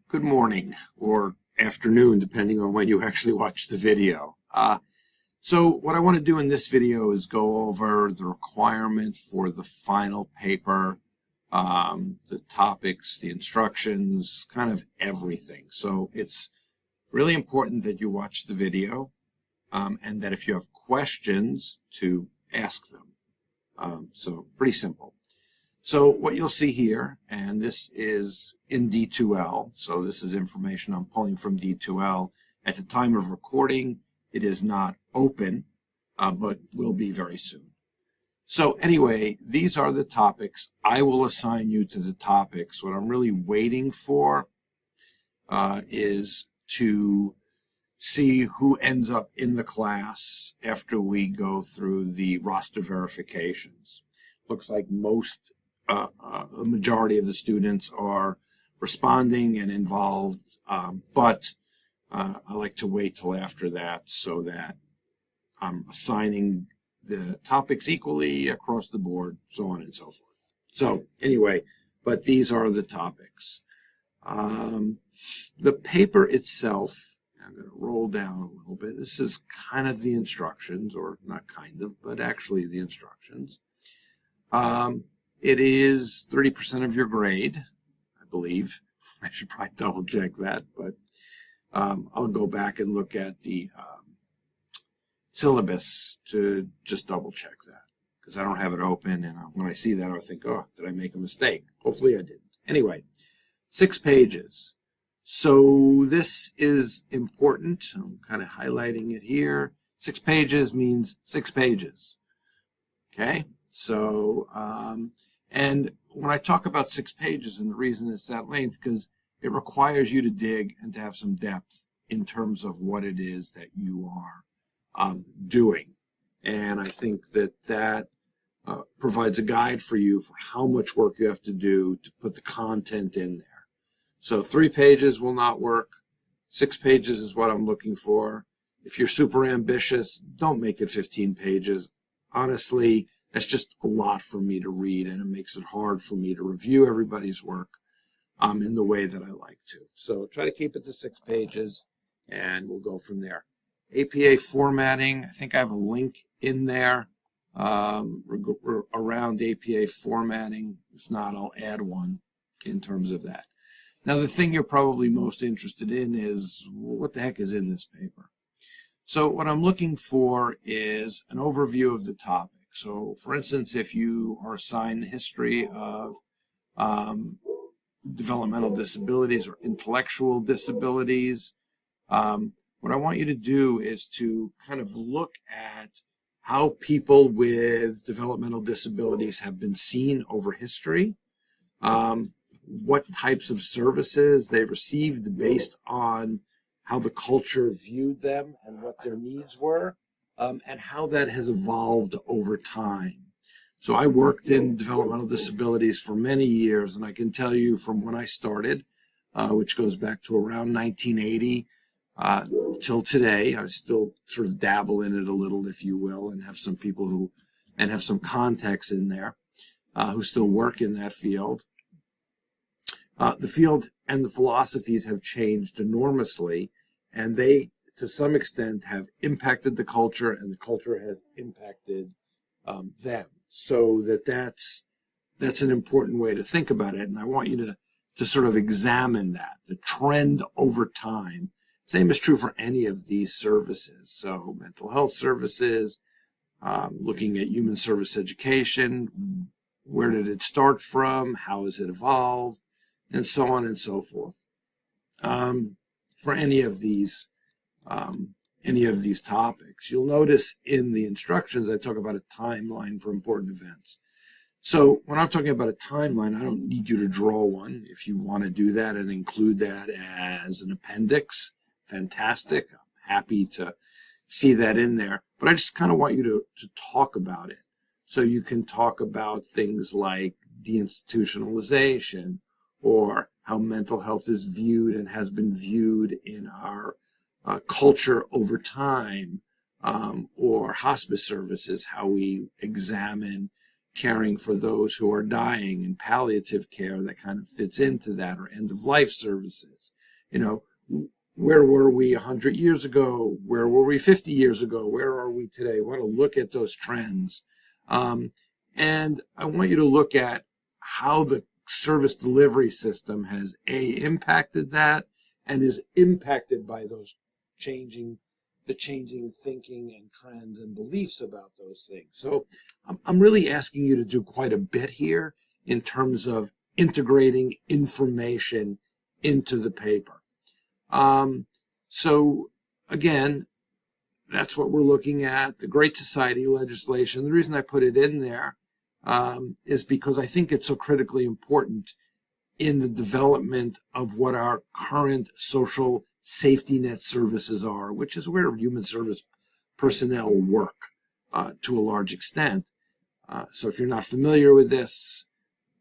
Good morning or afternoon, depending on when you actually watch the video. So what I want to do in this video is go over the requirement for the final paper, the topics, the instructions, kind of everything. So it's really important that you watch the video and that if you have questions, to ask them. So pretty simple. So what you'll see here, and this is in D2L, so this is information I'm pulling from D2L. At the time of recording, it is not open, but will be very soon. So anyway, these are the topics. I will assign you to the topics. What I'm really waiting for is to see who ends up in the class after we go through the roster verifications. Looks like the majority of the students are responding and involved, but I like to wait till after that so that I'm assigning the topics equally across the board, so on and so forth. So anyway, but these are the topics. The paper itself, I'm going to roll down a little bit. This is kind of the instructions, or not kind of, but actually the instructions. It is 30% of your grade, I believe. I should probably double check that, but I'll go back and look at the syllabus to just double check that, because I don't have it open, and when I see that, I think, oh, did I make a mistake? Hopefully I didn't. Anyway, 6 pages. So this is important. I'm kind of highlighting it here. 6 pages means 6 pages. Okay? So, and when I talk about 6 pages, and the reason it's that length, because it requires you to dig and to have some depth in terms of what it is that you are doing. And I think that that provides a guide for you for how much work you have to do to put the content in there. So 3 pages will not work. 6 pages is what I'm looking for. If you're super ambitious, don't make it 15 pages. Honestly, that's just a lot for me to read, and it makes it hard for me to review everybody's work in the way that I like to. So try to keep it to 6 pages, and we'll go from there. APA formatting, I think I have a link in there around APA formatting. If not, I'll add one in terms of that. Now, the thing you're probably most interested in is, what the heck is in this paper? So what I'm looking for is an overview of the topic. So, for instance, if you are assigned the history of developmental disabilities or intellectual disabilities, what I want you to do is to kind of look at how people with developmental disabilities have been seen over history, what types of services they received based on how the culture viewed them and what their needs were, and how that has evolved over time. So I worked in developmental disabilities for many years, and I can tell you from when I started, which goes back to around 1980 till today, I still sort of dabble in it a little, if you will, and have some people who, and have some contacts in there who still work in that field. The field and the philosophies have changed enormously, and they, to some extent, have impacted the culture, and the culture has impacted them. So that's an important way to think about it, and I want you to sort of examine that, the trend over time. Same is true for any of these services. So mental health services, looking at human service education, where did it start from, how has it evolved, and so on and so forth. For any of these topics, you'll notice in the instructions I talk about a timeline for important events. So when I'm talking about a timeline, I don't need you to draw one. If you want to do that and include that as an appendix, fantastic. I'm happy to see that in there. But I just kind of want you to talk about it. So you can talk about things like deinstitutionalization, or how mental health is viewed and has been viewed in our culture over time, or hospice services, how we examine caring for those who are dying, and palliative care that kind of fits into that, or end-of-life services. You know, where were we 100 years ago? Where were we 50 years ago? Where are we today? I want to look at those trends. And I want you to look at how the service delivery system has impacted that and is impacted by those changing thinking and trends and beliefs about those things. So I'm really asking you to do quite a bit here in terms of integrating information into the paper. So again, that's what we're looking at, the Great Society legislation. The reason I put it in there is because I think it's so critically important in the development of what our current social safety net services are, which is where human service personnel work to a large extent. So if you're not familiar with this,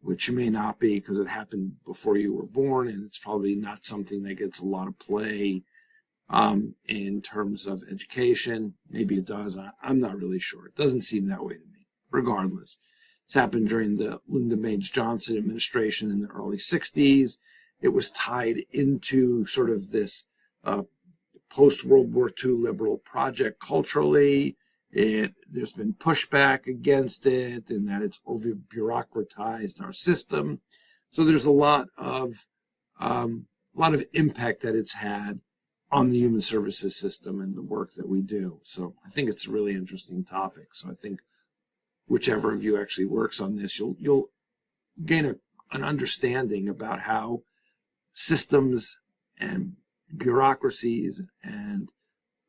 which you may not be because it happened before you were born, and it's probably not something that gets a lot of play in terms of education. Maybe it does. I'm not really sure. It doesn't seem that way to me. Regardless, it's happened during the Lyndon Baines Johnson administration in the early 60s. It was tied into sort of this post-World War II liberal project culturally. There's been pushback against it in that it's over-bureaucratized our system. So there's a lot of impact that it's had on the human services system and the work that we do. So I think it's a really interesting topic. So I think whichever of you actually works on this, you'll gain an understanding about how systems and bureaucracies and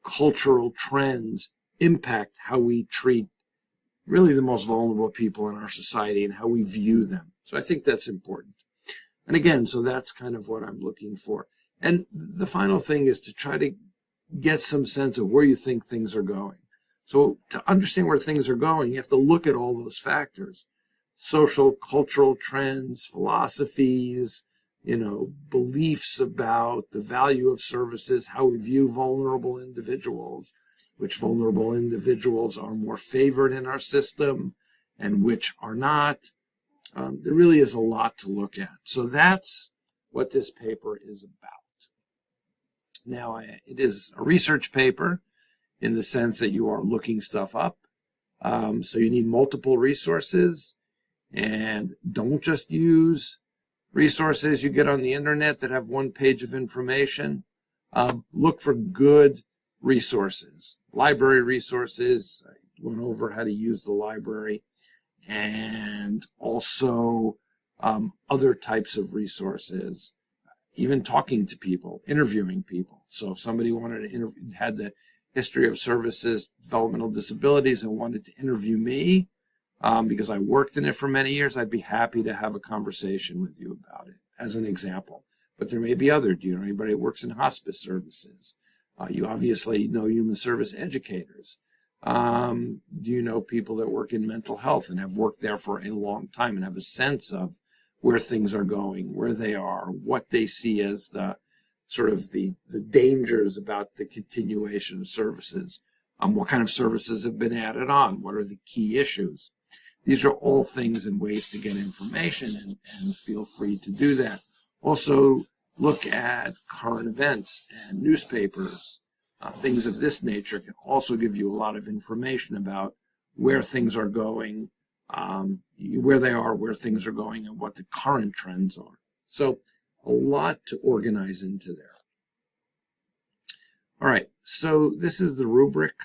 cultural trends impact how we treat really the most vulnerable people in our society and how we view them. So I think that's important. And again, so that's kind of what I'm looking for. And the final thing is to try to get some sense of where you think things are going. So to understand where things are going, you have to look at all those factors: social, cultural trends, philosophies, beliefs about the value of services, how we view vulnerable individuals, which vulnerable individuals are more favored in our system and which are not. There really is a lot to look at. So that's what this paper is about. Now, it is a research paper in the sense that you are looking stuff up. So you need multiple resources, and don't just use resources you get on the internet that have one page of information. Look for good resources, library resources. I went over how to use the library, and also other types of resources, even talking to people, interviewing people. So if somebody had the history of services, developmental disabilities, and wanted to interview me, because I worked in it for many years, I'd be happy to have a conversation with you about it, as an example. But there may be other. Do you know anybody who works in hospice services? You obviously know human service educators. Do you know people that work in mental health and have worked there for a long time and have a sense of where things are going, where they are, what they see as the sort of the dangers about the continuation of services? What kind of services have been added on? What are the key issues? These are all things and ways to get information, and feel free to do that. Also, look at current events and newspapers. Things of this nature can also give you a lot of information about where things are going, where they are, where things are going, and what the current trends are. So a lot to organize into there. All right, so this is the rubric.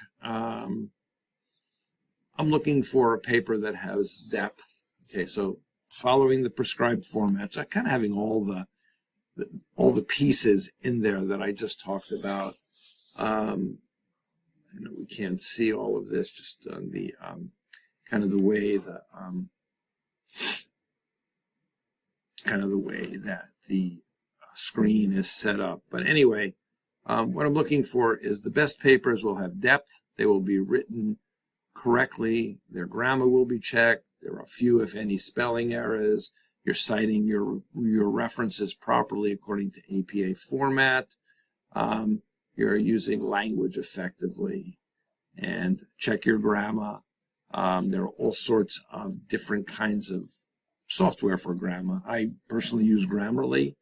I'm looking for a paper that has depth. Okay, so following the prescribed format, so kind of having all the pieces in there that I just talked about. I know we can't see all of this just on the kind of the way that the screen is set up. But anyway, what I'm looking for is the best papers will have depth. They will be written correctly. Their grammar will be checked. There are few, if any, spelling errors. You're citing your references properly according to APA format. You're using language effectively, and check your grammar. There are all sorts of different kinds of software for grammar. I personally use Grammarly.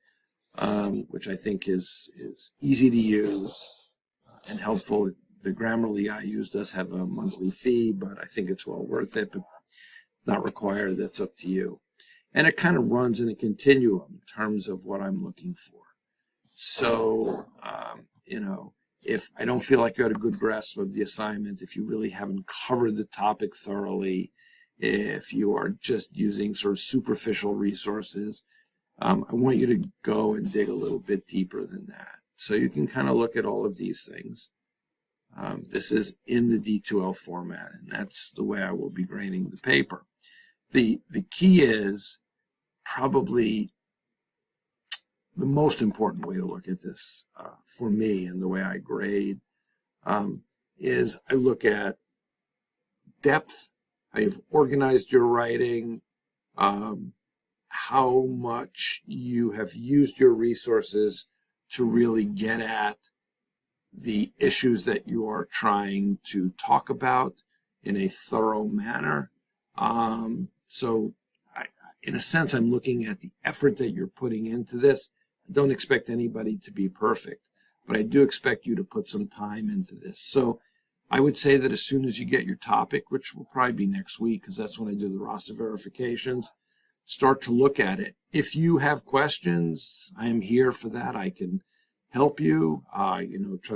which I think is easy to use and helpful. The Grammarly I use does have a monthly fee, but I think it's well worth it, but it's not required. That's up to you. And it kind of runs in a continuum in terms of what I'm looking for. So, if I don't feel like you had a good grasp of the assignment, if you really haven't covered the topic thoroughly, if you are just using sort of superficial resources, I want you to go and dig a little bit deeper than that. So you can kind of look at all of these things. This is in the D2L format, and that's the way I will be grading the paper. The key is probably the most important way to look at this for me and the way I grade is I look at depth, how you've organized your writing, how much you have used your resources to really get at the issues that you are trying to talk about in a thorough manner. So in a sense, I'm looking at the effort that you're putting into this. I don't expect anybody to be perfect, but I do expect you to put some time into this. So I would say that as soon as you get your topic, which will probably be next week because that's when I do the roster verifications, start to look at it. If you have questions, I am here for that. I can help you, try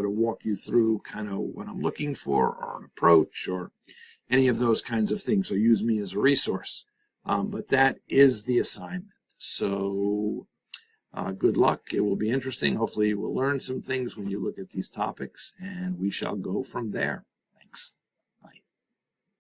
to walk you through kind of what I'm looking for or an approach or any of those kinds of things. So use me as a resource. But that is the assignment. So good luck. It will be interesting. Hopefully you will learn some things when you look at these topics, and we shall go from there. Thanks.